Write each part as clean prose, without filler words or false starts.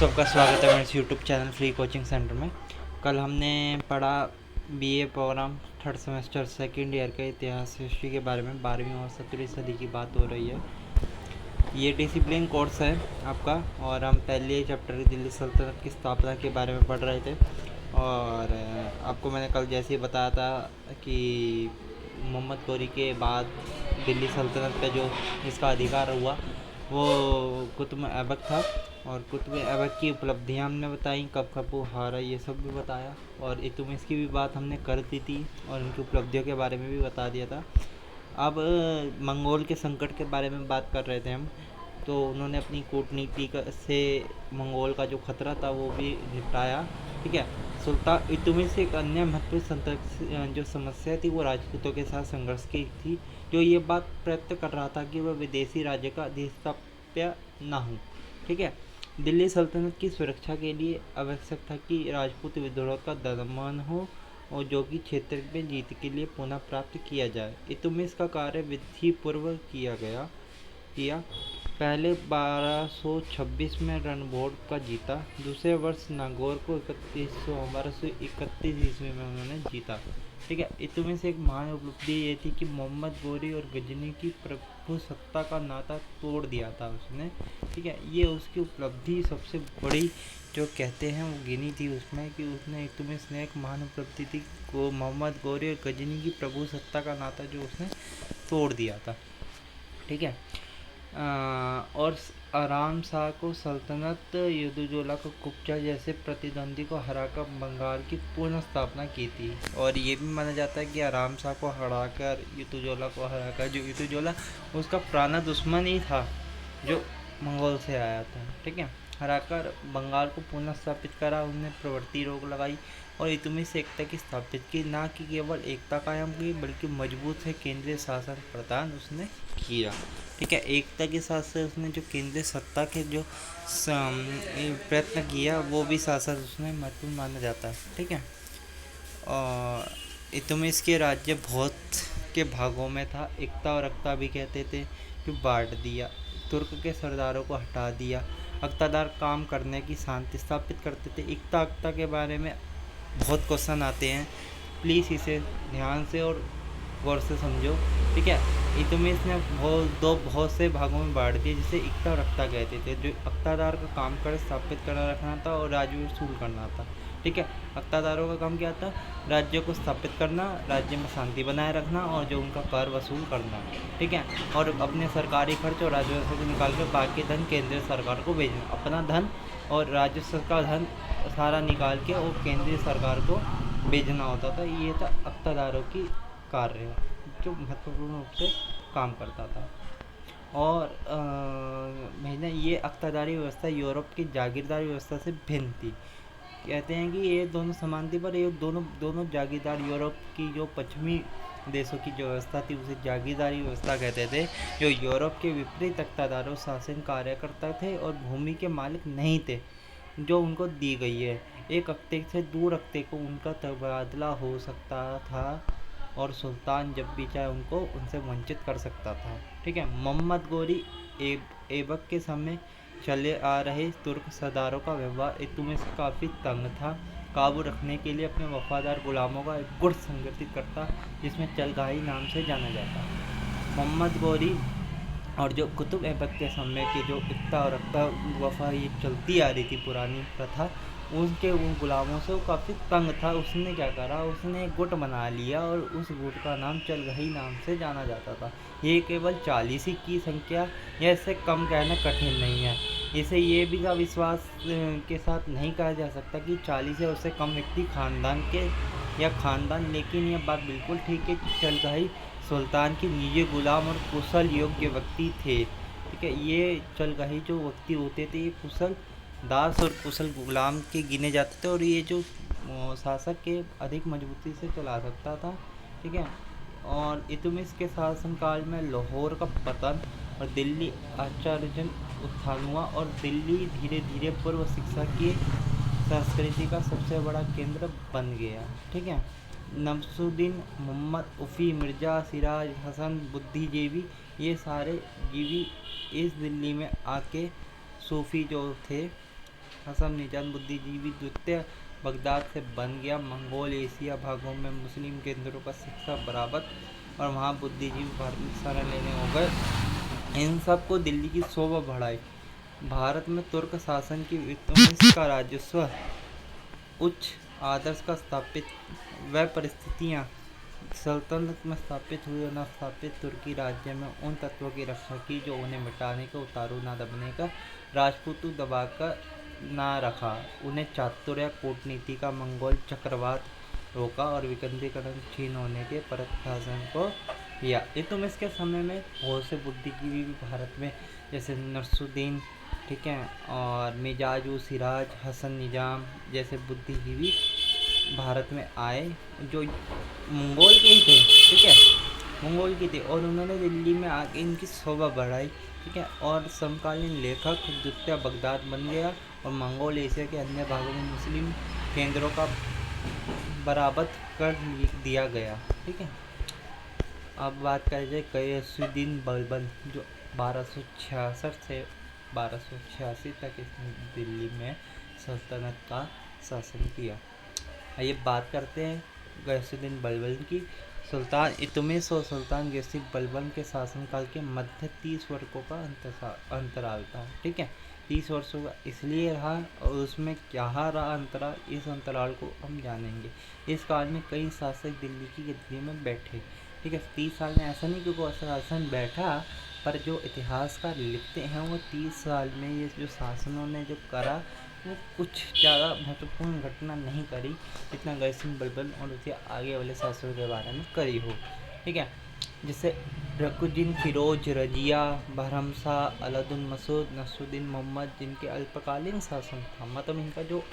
सबका स्वागत है मेरे YouTube channel free coaching centre में। कल हमने पढ़ा BA programme third semester second year के इतिहास हिस्ट्री के बारे में। 12वीं और 17वीं सदी की बात हो रही है। ये डिसिप्लिन कोर्स है आपका, और हम पहले चैप्टर दिल्ली सल्तनत की स्थापना के बारे में पढ़ रहे थे। और आपको मैंने कल जैसे ही बताया था कि मोहम्मद गौरी के बाद दिल्ली सल्तनत पे जो इसका अधिकार हुआ वो कुतुब ऐबक था, और कुतुब ऐबक की उपलब्धियाँ हमने बताई, कब कब वो हारा ये सब भी बताया, और इल्तुतमिश की भी बात हमने कर दी थी और उनकी उपलब्धियों के बारे में भी बता दिया था। अब मंगोल के संकट के बारे में बात कर रहे थे हम। तो उन्होंने अपनी कूटनीति से मंगोल का जो खतरा था वो भी निपटाया। ठीक है। सुल्तान इल्तुतमिश एक अन्य महत्वपूर्ण जो समस्या थी वो राजपूतों के साथ संघर्ष की थी, जो ये बात प्रयत्न कर रहा था कि वह विदेशी राज्य का अधिस्थाप्य न हो। ठीक है। दिल्ली सल्तनत की सुरक्षा के लिए आवश्यक था कि राजपूत विद्रोह का दमन हो और जो कि क्षेत्र में जीत के लिए पुनः प्राप्त किया जाए। इल्तुतमिश का कार्य विधिपूर्वक किया। पहले 1226 में रणभोड़ का जीता। दूसरे वर्ष नागौर को 1231 ईस्वी में उन्होंने जीता। ठीक है। इल्तुतमिश एक महान उपलब्धि ये थी कि मोहम्मद गौरी और गजनी की प्रभुसत्ता का नाता तोड़ दिया था उसने। ठीक है। ये उसकी उपलब्धि सबसे बड़ी जो कहते हैं वो गिनी थी उसमें, कि उसने इल्तुतमिश ने एक महान उपलब्धि थी को मोहम्मद गौरी और गजनी की प्रभुसत्ता का नाता जो उसने तोड़ दिया था। ठीक है। और आराम शाह को सल्तनत, युद्धजोला को कुब्जा जैसे प्रतिद्वंदी को हराकर बंगाल की पुनः स्थापना की थी। और ये भी माना जाता है कि आराम शाह को हराकर, युद्धजोला को हराकर, जो युद्धजोला उसका पुराना दुश्मन ही था जो मंगोल से आया था, ठीक है, हराकर बंगाल को पुनः स्थापित करा। उन्होंने प्रवृत्ति रोक लगाई और इल्तुतमिश से एकता की स्थापित की। ना कि केवल एकता कायम की बल्कि मजबूत है केंद्रीय शासन प्रदान उसने किया। ठीक है। एकता के साथ साथ उसने जो केंद्रीय सत्ता के जो प्रयत्न किया वो भी साथ साथ उसने महत्वपूर्ण माना जाता है। ठीक है। और इल्तुतमिश के राज्य बहुत के भागों में था। एकता और अक्ता भी कहते थे कि बांट दिया। तुर्क के सरदारों को हटा दिया। अक्तादार काम करने की शांति स्थापित करते थे। एकता अक्ता के बारे में बहुत क्वेश्चन आते हैं, प्लीज़ इसे ध्यान से और गौर से समझो। ठीक है। इल्तुतमिश ने बहुत से भागों में बांट दिए, जिसे एकता और अक्ता कहते थे। जो अक्तादार का काम कर स्थापित करना रखना था और राज्य वसूल करना था। ठीक है। अक्तादारों का काम क्या था? राज्य को स्थापित करना, राज्य में शांति बनाए रखना और जो उनका कर वसूल करना। ठीक है। और अपने सरकारी खर्च और राजस्व को निकाल कर बाकी धन केंद्रीय सरकार को भेजना। अपना धन और राजस्व का धन सारा निकाल के और केंद्रीय सरकार को भेजना होता था। ये था अक्तादारों की कार्य जो महत्वपूर्ण रूप से काम करता था। और ये अक्तादारी व्यवस्था यूरोप की जागीरदारी व्यवस्था से भिन्न थी। कहते हैं कि ये दोनों समान थी, पर ये दोनों जागीरदार यूरोप की जो पश्चिमी देशों की जो व्यवस्था थी उसे जागीरदारी व्यवस्था कहते थे। जो यूरोप के विपरीत अक्तादारों शासन कार्यकर्ता थे और भूमि के मालिक नहीं थे जो उनको दी गई है। एक अक्ते से दूर अक्ते को उनका तबादला हो सकता था और सुल्तान जब भी चाहे उनको उनसे वंचित कर सकता था। ठीक है। मोहम्मद गौरी ऐबक के समय चले आ रहे तुर्क सरदारों का व्यवहार इल्तुतमिश काफ़ी तंग था। काबू रखने के लिए अपने वफादार गुलामों का एक गुट संगठित करता जिसमें चलगाही नाम से जाना जाता। मोहम्मद गौरी और जो कुतुब ऐबक के समय के जो एकता और अक्ता वफा ये चलती आ रही थी पुरानी प्रथा, उनके उन गुलामों से वो काफ़ी तंग था। उसने क्या करा, उसने एक गुट बना लिया और उस गुट का नाम चलगही नाम से जाना जाता था। ये केवल 40 ही की संख्या या इससे कम कहना कठिन नहीं है। इसे ये भी का विश्वास के साथ नहीं कहा जा सकता कि 40 या उससे कम व्यक्ति खानदान के या खानदान, लेकिन यह बात बिल्कुल ठीक है कि चलगही सुल्तान के निजी गुलाम और कुशल योग्य व्यक्ति थे। ठीक है। ये चलगही जो व्यक्ति होते थे ये कुशल दास और कुशल गुलाम के गिने जाते थे, और ये जो शासक के अधिक मजबूती से चला सकता था। ठीक है। और इल्तुतमिश के शासनकाल में लाहौर का पतन और दिल्ली आचार्यजन उत्थान हुआ और दिल्ली धीरे धीरे पूर्व शिक्षा की संस्कृति का सबसे बड़ा केंद्र बन गया। ठीक है। नसरुद्दीन, मोहम्मद उफ़ी, मिर्ज़ा सिराज हसन बुद्धिजीवी, ये सारे जीवी इस दिल्ली में आके सूफ़ी जो थे हसन निजाम बुद्धिजीवी द्वितीय बगदाद से बन गया। मंगोल एशिया भागों में मुस्लिम केंद्रों का शिक्षा बराबर और वहाँ बुद्धिजीवी भारत में शरण लेने हो गए। इन सब को दिल्ली की शोभा बढ़ाई। भारत में तुर्क शासन की इल्तुतमिश का राजस्व उच्च आदर्श का स्थापित वह परिस्थितियाँ सल्तनत में स्थापित हुई और न स्थापित तुर्की राज्य में उन तत्वों की रक्षा की जो उन्हें मिटाने का, उतारू ना दबने का, राजपूतों दबाकर ना रखा। उन्हें चातुर्य कूटनीति का मंगोल चक्रवात रोका और विकेंद्रीकरण क्षीण होने के परत शासन को किया। इल्तुतमिश के समय में बहुत से बुद्धिजीवी भी भारत में, जैसे नसरुद्दीन, ठीक है, और मिजाज उस सिराज, हसन निजाम जैसे बुद्धिजीवी भारत में आए जो मंगोल के ही थे, ठीक है, मंगोल के थे, और उन्होंने दिल्ली में आके इनकी शोभा बढ़ाई, ठीक है। और समकालीन लेखक द्वितीय बगदाद बन गया और मंगोल एशिया के अन्य भागों में मुस्लिम केंद्रों का बराबर कर दिया गया, ठीक है। अब बात करें जाए गयासुद्दीन बलबन, जो 1266 से 1286 तक इसने दिल्ली में सल्तनत का शासन किया। आइए बात करते हैं गयासुद्दीन बलबन की। सुल्तान इल्तुतमिश और सुल्तान गयासुद्दीन बलबन के शासनकाल के मध्य 30 वर्षों का अंतराल था, ठीक है। 30 वर्षों का इसलिए रहा और उसमें क्या रहा अंतराल, इस अंतराल को हम जानेंगे। इस काल में कई शासक दिल्ली की गद्दी में बैठे, ठीक है। 30 साल में ऐसा नहीं कि कोई शासन बैठा, पर जो इतिहासकार लिखते हैं वो 30 साल में ये जो शासनों ने जो करा वो कुछ ज़्यादा महत्वपूर्ण घटना नहीं करी जितना गयासुद्दीन बलबन और उसके आगे वाले शासकों के बारे में करी हो, ठीक है। जैसे रुकनुद्दीन फिरोज, रजिया, बहरमशाह, अलाउद्दीन मसूद, नसरुद्दीन मोहम्मद, जिनके अल्पकालीन शासन था, मतलब इनका जो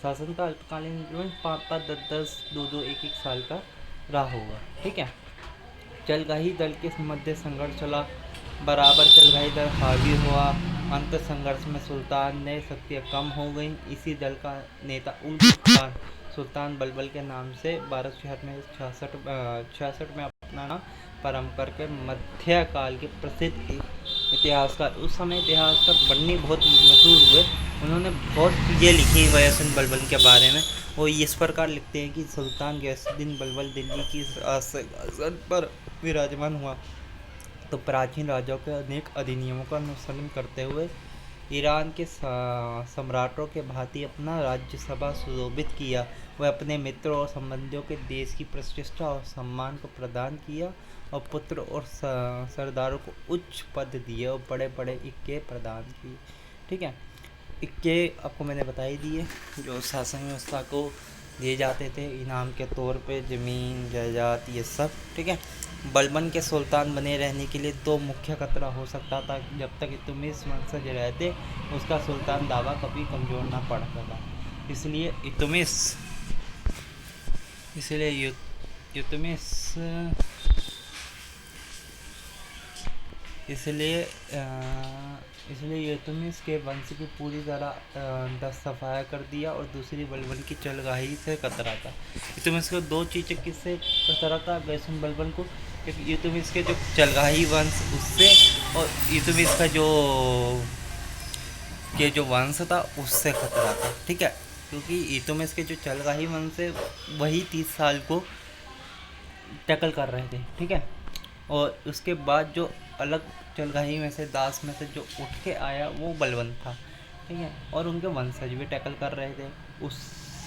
शासन था अल्पकालीन 5-5, 10-10, 2-2, 1-1 साल का रहा होगा, ठीक है। चलगाही दल के मध्य संघर्ष चला, बराबर चलगाही दल हावी हुआ। अंत संघर्ष में सुल्तान ने शक्तियाँ कम हो गई। इसी दल का नेता उल सुल्तान बलबन के नाम से 1266 में अपना नाम प्रारंभ करके मध्यकाल के प्रसिद्ध इतिहासकार, उस समय इतिहासकार बन्नी बहुत मशहूर हुए, उन्होंने बहुत चीज़ें लिखी गयासुद्दीन बलबन के बारे में। वो इस प्रकार लिखते हैं कि सुल्तान गयासुद्दीन बलबन दिल्ली की सियासत पर विराजमान हुआ तो प्राचीन राजाओं के अनेक अधिनियमों का अनुसरण करते हुए ईरान के सम्राटों के भांति अपना राज्यसभा सुशोभित किया। वह अपने मित्रों और संबंधियों के देश की प्रतिष्ठा और सम्मान को प्रदान किया और पुत्र और सरदारों को उच्च पद दिए और बड़े बड़े इक्के प्रदान किए, ठीक है। इक्के आपको मैंने बता ही दिए, जो शासन व्यवस्था को दिए जाते थे इनाम के तौर पे, ज़मीन जायदाद ये सब, ठीक है। बलबन के सुल्तान बने रहने के लिए दो मुख्य खतरा हो सकता था। जब तक इल्तुतमिश वंशज रहते उसका सुल्तान दावा कभी कमज़ोर ना पड़ सका। इसलिए इल्तुतमिश के वंश की पूरी तरह सफाया कर दिया और दूसरी बलबन की चलगाही से खतरा था। इल्तुतमिश को दो चीज़ें किससे खतरा था गयासुद्दीन बलबन को, इल्तुतमिश के जो चलगाही वंश उससे और इल्तुतमिश का जो वंश था उससे खतरा था, ठीक है। क्योंकि इल्तुतमिश के जो चलगाही वंश है वही 30 साल को टैकल कर रहे थे, ठीक है। और उसके बाद जो अलग चलगाही में से दास में से जो उठ के आया वो बलबन था, ठीक है। और उनके वंशज भी टैकल कर रहे थे उस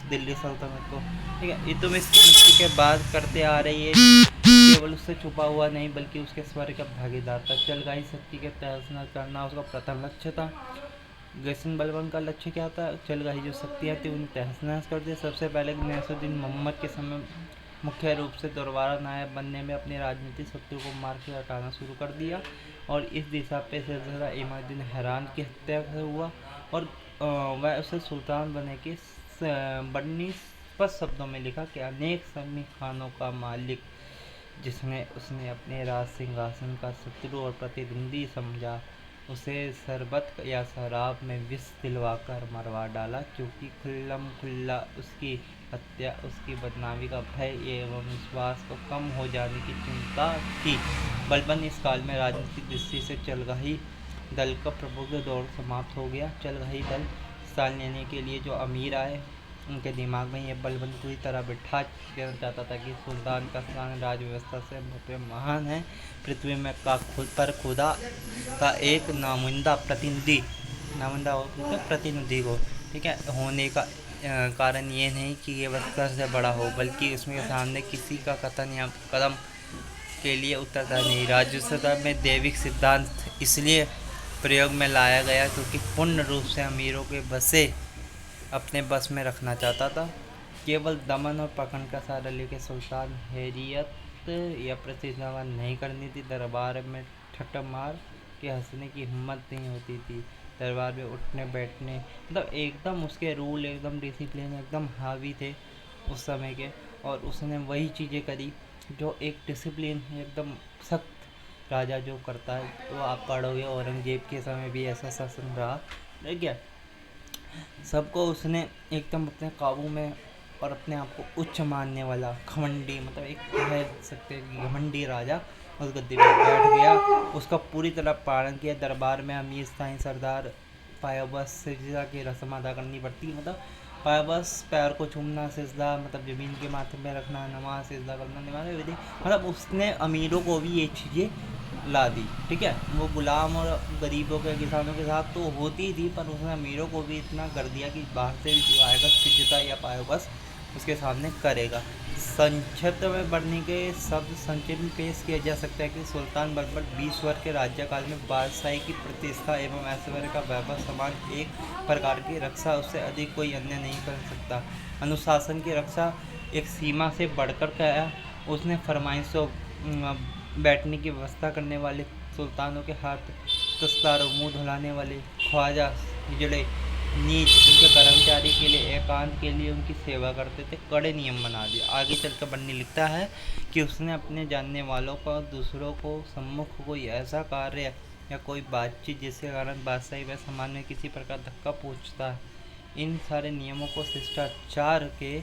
दिल्ली सल्तनत को, ठीक है। इल्तुतमिश की मृत्यु के बाद करते आ रही है केवल उससे छुपा हुआ नहीं बल्कि उसके स्वर्ग का भागीदार था। चलगाही शक्ति के तहस करना उसका प्रथम लक्ष्य था। गयासुद्दीन बलबन का लक्ष्य क्या था? चलगाही जो शक्तियाँ थी उन्हें तहस नहस कर दिया। सबसे पहले गयासुद्दीन मोहम्मद के समय मुख्य रूप से दोबारा नायब बनने में अपने राजनीतिक शत्रु को मार के हटाना शुरू कर दिया और इस दिशा पे सिलसिला इमादुद्दीन हैरान की हत्या हुआ और वह उसे सुल्तान बनने के बड़नी स्पष्ट शब्दों में लिखा कि अनेक समी खानों का मालिक जिसने उसने अपने राज सिंहासन का शत्रु और प्रतिद्वंदी समझा, उसे शरबत या शराब में विष दिलवाकर मरवा डाला, क्योंकि खुल्लम खुल्ला उसकी हत्या उसकी बदनामी का भय एवं विश्वास को कम हो जाने की चिंता थी। बलबन इस काल में राजनीतिक दृष्टि से चलगाही दल का प्रबुद्ध दौर समाप्त हो गया। चलगाही दल स्थान लेने के लिए जो अमीर आए उनके दिमाग में ये बलबन पूरी तरह बिठा देना चाहता था कि सुल्तान का स्थान राज व्यवस्था से महान है। पृथ्वी में का खुद पर खुदा का एक प्रतिनिधि को, ठीक है, होने का कारण ये नहीं कि ये व्यवस्था से बड़ा हो, बल्कि उसमें सामने किसी का कथन या कदम के लिए उतरता नहीं। राज्यसभा में दैविक सिद्धांत इसलिए प्रयोग में लाया गया क्योंकि पूर्ण रूप से अमीरों के बसे अपने बस में रखना चाहता था। केवल दमन और पकड़ का सहारा लेकर सुल्तान हैरियत या प्रतिष्ठा नहीं करनी थी। दरबार में ठट्ठ मार के हंसने की हिम्मत नहीं होती थी। दरबार में उठने बैठने मतलब एकदम उसके रूल, एकदम डिसिप्लिन एकदम हावी थे उस समय के, और उसने वही चीज़ें करी जो एक डिसिप्लिन एकदम सख्त राजा जो करता है। तो आप पढ़ोगे औरंगजेब के समय भी ऐसा शासन रहा, ठीक है। सबको उसने एकदम अपने काबू में और अपने आप को उच्च मानने वाला घमंडी, मतलब एक कह सकते हैं कि घमंडी राजा उस गद्दी पर बैठ गया। उसका पूरी तरह पालन किया। दरबार में अमीर स्थानीय सरदार पायबस सिजदा की रस्म अदा करनी पड़ती, मतलब पायबस पैर को चूमना, सिजदा मतलब ज़मीन के माथे में रखना, नमाज सिजदा करना, नमाज विधि, मतलब उसने अमीरों को भी ये चीज़ें ला दी, ठीक है। वो गुलाम और गरीबों के किसानों के साथ तो होती थी, पर उसने अमीरों को भी इतना कर दिया कि बाहर से भी जो आएगा सिजदा या पायबस उसके सामने करेगा। संक्षिप्त में बढ़ने के शब्द संक्षिप्त में पेश किया जा सकता है कि सुल्तान बलबन 20 वर्ष के राज्यकाल में बादशाही की प्रतिष्ठा एवं ऐश्वर्य का वैभव समान एक प्रकार की रक्षा उससे अधिक कोई अन्य नहीं कर सकता। अनुशासन की रक्षा एक सीमा से बढ़कर किया। उसने फरमाइशों बैठने की व्यवस्था करने वाले सुल्तानों के हाथ दस्तार, मुँह धुलाने वाले ख्वाजा हिजड़े नीच उनके कर्मचारी के लिए एकांत के लिए उनकी सेवा करते थे, कड़े नियम बना दिए। आगे चलकर बन्नी लिखता है कि उसने अपने जानने वालों का दूसरों को सम्मुख कोई ऐसा कार्य या कोई बातचीत जिसके कारण बादशाही व समाज में किसी प्रकार धक्का पहुंचता है। इन सारे नियमों को शिष्टाचार के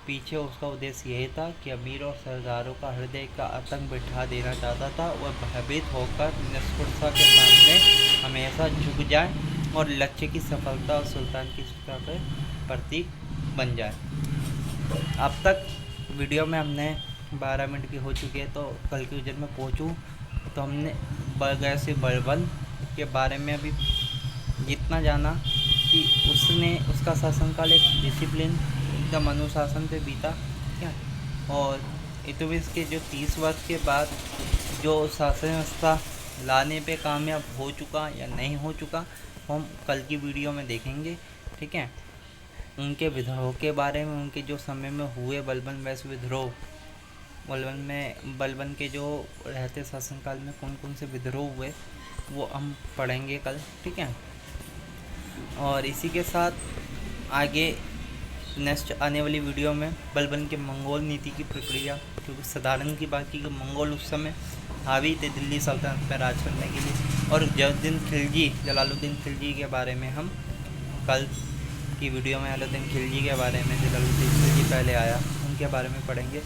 पीछे उसका उद्देश्य यही था कि अमीर और सरदारों का हृदय का आतंक बिठा देना चाहता था। वह भयभीत होकर निष्ठुरता के सामने हमेशा झुक जाए और लक्ष्य की सफलता और सुल्तान की शिक्षा के प्रतीक बन जाए। अब तक वीडियो में हमने 12 मिनट की हो चुकी है, तो कंक्लूजन में पहुंचूं तो हमने बरगैसी बलबन के बारे में अभी जितना जाना कि उसका शासनकाल एक डिसिप्लिन एकदम अनुशासन पे बीता, क्या, और इल्तुतमिश के जो 30 वर्ष के बाद जो शासन व्यवस्था लाने पे कामयाब हो चुका या नहीं हो चुका हम कल की वीडियो में देखेंगे, ठीक है। उनके विद्रोह के बारे में, उनके जो समय में हुए बलबन वैसे विद्रोह, बलबन के जो रहते शासनकाल में कौन कौन से विद्रोह हुए वो हम पढ़ेंगे कल, ठीक है। और इसी के साथ आगे नेक्स्ट आने वाली वीडियो में बलबन के मंगोल नीति की प्रक्रिया, क्योंकि साधारण की बात की मंगोल उस समय हावी थे दिल्ली सल्तनत में राज करने के लिए, और जलालुद्दीन खिलजी के बारे में हम कल की वीडियो में अलाउद्दीन खिलजी के बारे में, जलालुद्दीन खिलजी पहले आया, उनके बारे में पढ़ेंगे।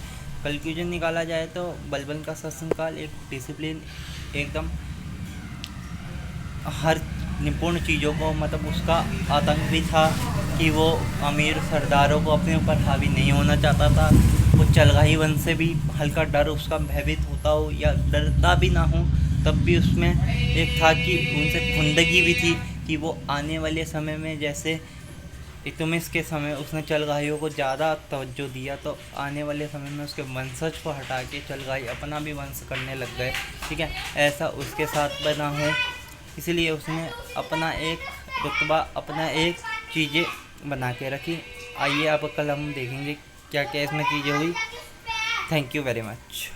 कंक्लूजन निकाला जाए तो बलबन का शासनकाल एक डिसिप्लिन एकदम हर निपुण चीज़ों को, मतलब उसका आतंक भी था कि वो अमीर सरदारों को अपने ऊपर हावी नहीं होना चाहता था। वो चलगाही वंश से भी हल्का डर उसका भयभीत होता हो या डरता भी ना हो, तब भी उसमें एक था कि उनसे खुंदगी भी थी कि वो आने वाले समय में, जैसे इल्तुतमिश के समय उसने चलगाहियों को ज़्यादा तवज्जो दिया, तो आने वाले समय में उसके वंशज को हटा के चलगाही अपना भी वंश करने लग गए, ठीक है। ऐसा उसके साथ बना हो, इसलिए उसने अपना एक रुतबा, अपना एक चीज़ें बना के रखी। आइए अब कल हम देखेंगे क्या क्या इसमें चीज़ें हुई। Thank you very much.